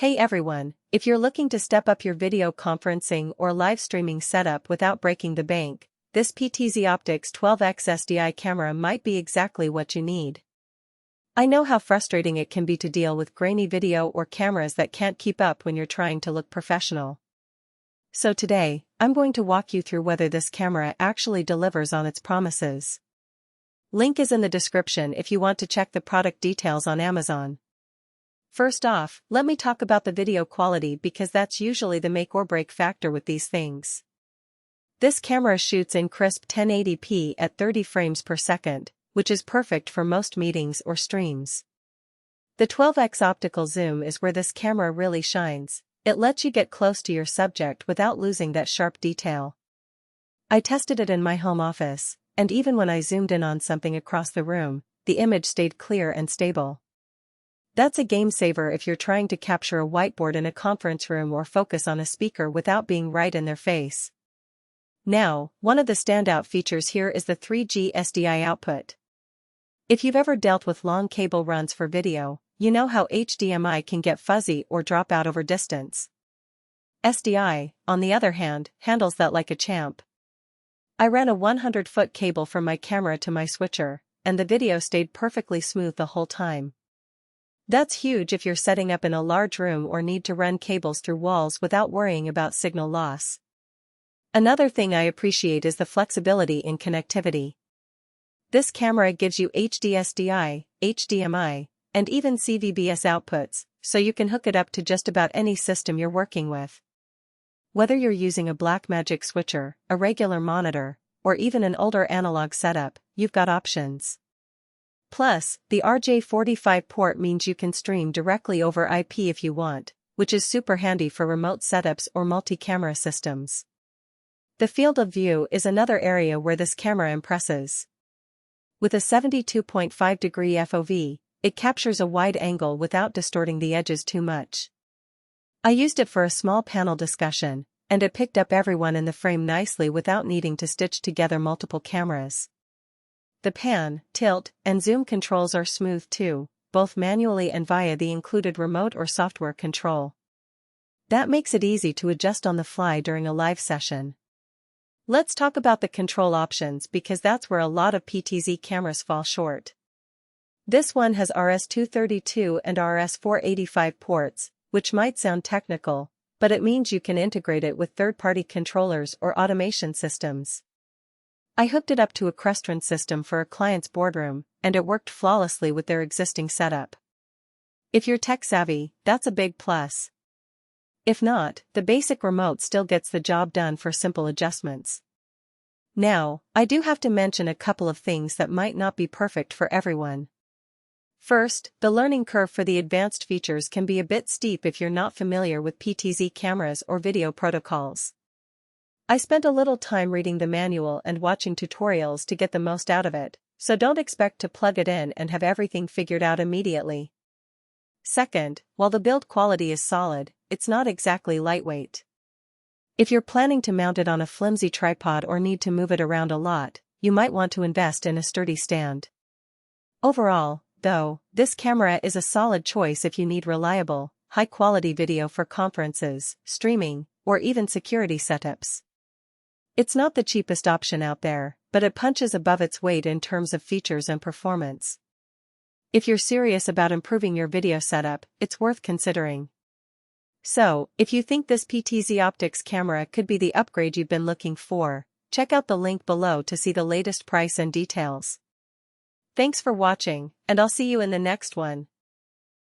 Hey everyone, if you're looking to step up your video conferencing or live streaming setup without breaking the bank, this PTZOptics 12X-SDI camera might be exactly what you need. I know how frustrating it can be to deal with grainy video or cameras that can't keep up when you're trying to look professional. So today, I'm going to walk you through whether this camera actually delivers on its promises. Link is in the description if you want to check the product details on Amazon. First off, let me talk about the video quality because that's usually the make or break factor with these things. This camera shoots in crisp 1080p at 30 frames per second, which is perfect for most meetings or streams. The 12x optical zoom is where this camera really shines. It lets you get close to your subject without losing that sharp detail. I tested it in my home office, and even when I zoomed in on something across the room, the image stayed clear and stable. That's a game saver if you're trying to capture a whiteboard in a conference room or focus on a speaker without being right in their face. Now, one of the standout features here is the HD-SDI output. If you've ever dealt with long cable runs for video, you know how HDMI can get fuzzy or drop out over distance. SDI, on the other hand, handles that like a champ. I ran a 100-foot cable from my camera to my switcher, and the video stayed perfectly smooth the whole time. That's huge if you're setting up in a large room or need to run cables through walls without worrying about signal loss. Another thing I appreciate is the flexibility in connectivity. This camera gives you HD-SDI, HDMI, and even CVBS outputs, so you can hook it up to just about any system you're working with. Whether you're using a Blackmagic switcher, a regular monitor, or even an older analog setup, you've got options. Plus, the RJ45 port means you can stream directly over IP if you want, which is super handy for remote setups or multi-camera systems. The field of view is another area where this camera impresses. With a 72.5-degree FOV, it captures a wide angle without distorting the edges too much. I used it for a small panel discussion, and it picked up everyone in the frame nicely without needing to stitch together multiple cameras. The pan, tilt, and zoom controls are smooth too, both manually and via the included remote or software control. That makes it easy to adjust on the fly during a live session. Let's talk about the control options because that's where a lot of PTZ cameras fall short. This one has RS-232 and RS-485 ports, which might sound technical, but it means you can integrate it with third-party controllers or automation systems. I hooked it up to a Crestron system for a client's boardroom, and it worked flawlessly with their existing setup. If you're tech-savvy, that's a big plus. If not, the basic remote still gets the job done for simple adjustments. Now, I do have to mention a couple of things that might not be perfect for everyone. First, the learning curve for the advanced features can be a bit steep if you're not familiar with PTZ cameras or video protocols. I spent a little time reading the manual and watching tutorials to get the most out of it, so don't expect to plug it in and have everything figured out immediately. Second, while the build quality is solid, it's not exactly lightweight. If you're planning to mount it on a flimsy tripod or need to move it around a lot, you might want to invest in a sturdy stand. Overall, though, this camera is a solid choice if you need reliable, high-quality video for conferences, streaming, or even security setups. It's not the cheapest option out there, but it punches above its weight in terms of features and performance. If you're serious about improving your video setup, it's worth considering. So, if you think this PTZOptics camera could be the upgrade you've been looking for, check out the link below to see the latest price and details. Thanks for watching, and I'll see you in the next one.